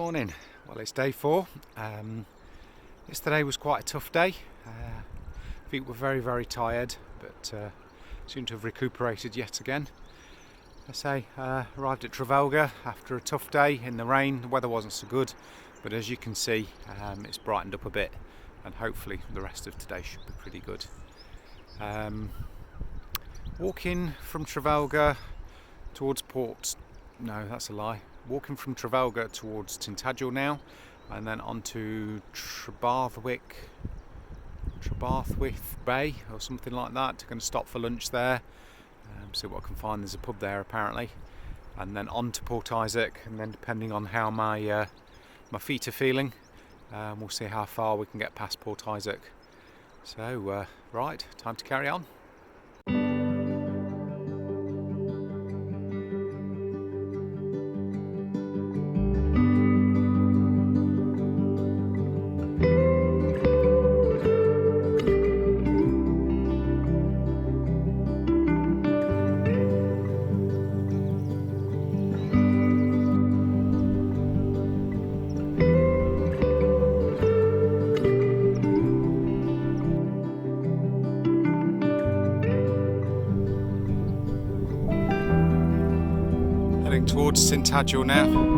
Morning. Well, it's day 4. Yesterday was quite a tough day. Feet were very tired, but seem to have recuperated yet again. Arrived at Trevalga after a tough day in the rain. The weather wasn't so good, but as you can see, it's brightened up a bit, and hopefully the rest of today should be pretty good. Walking from Trevalga towards walking from Trevalga towards Tintagel now, and then on to Trebarwith Bay or something like that. Going to stop for lunch there, see what I can find. There's a pub there apparently, and then on to Port Isaac, and then depending on how my feet are feeling, we'll see how far we can get past Port Isaac. So right, time to carry on. Heading towards Tintagel now.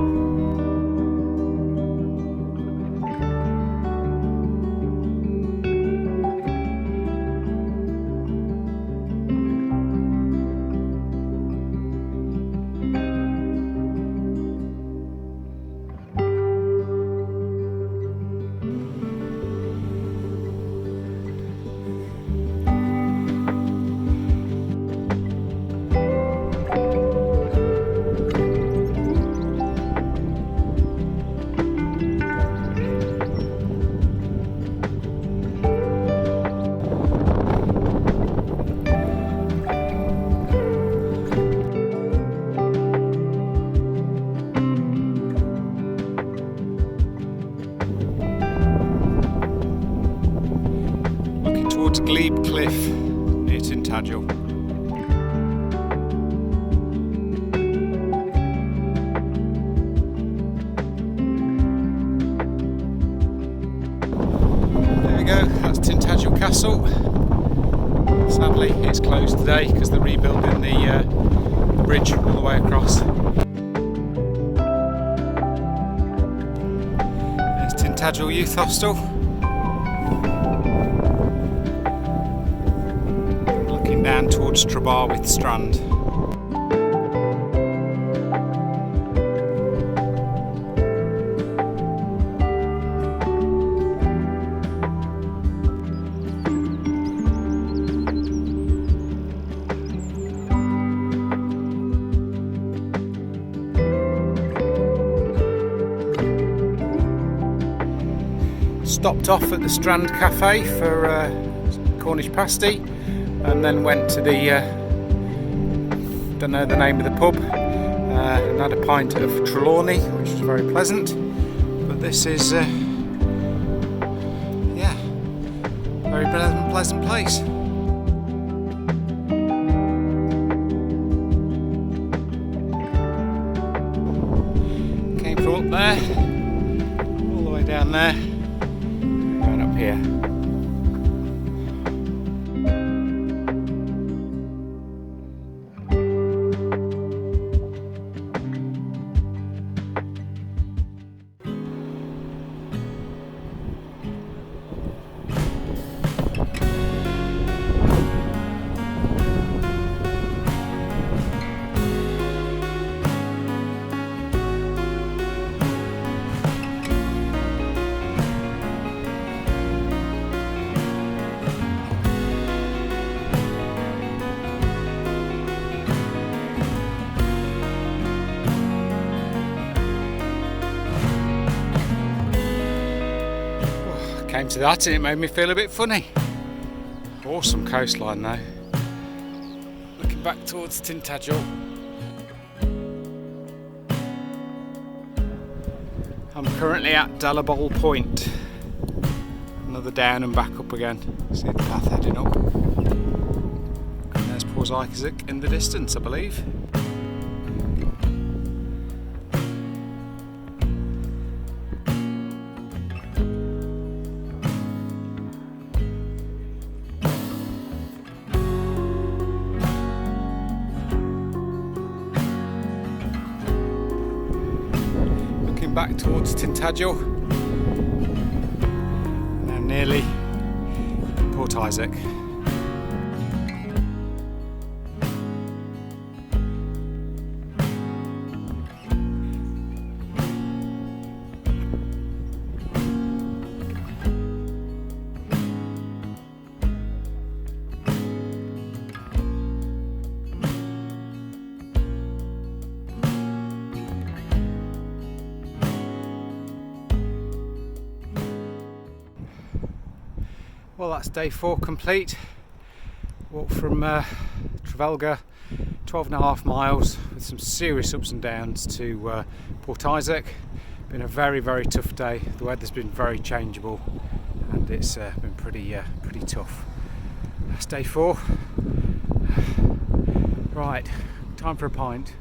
Towards Glebe Cliff near Tintagel. There we go, that's Tintagel Castle. Sadly it's closed today because they're rebuilding the bridge all the way across. There's Tintagel Youth Hostel. Down towards Trebarwith Sands. Stopped off at the Strand Cafe for Cornish pasty, and then went to the don't know the name of the pub, and had a pint of Trelawney, which was very pleasant. But this is very pleasant place. Came from up there all the way down there, right up here. Came to that and it made me feel a bit funny. Awesome coastline though. Looking back towards Tintagel. I'm currently at Dalibol Point. Another down and back up again. See the path heading up. And there's Port Isaac in the distance, I believe. back towards Tintagel. Now nearly Port Isaac. Well, that's day 4 complete. Walk from Trevalga, 12.5 miles with some serious ups and downs to Port Isaac. Been a very, very tough day. The weather's been very changeable and it's been pretty tough. That's day 4. Right, time for a pint.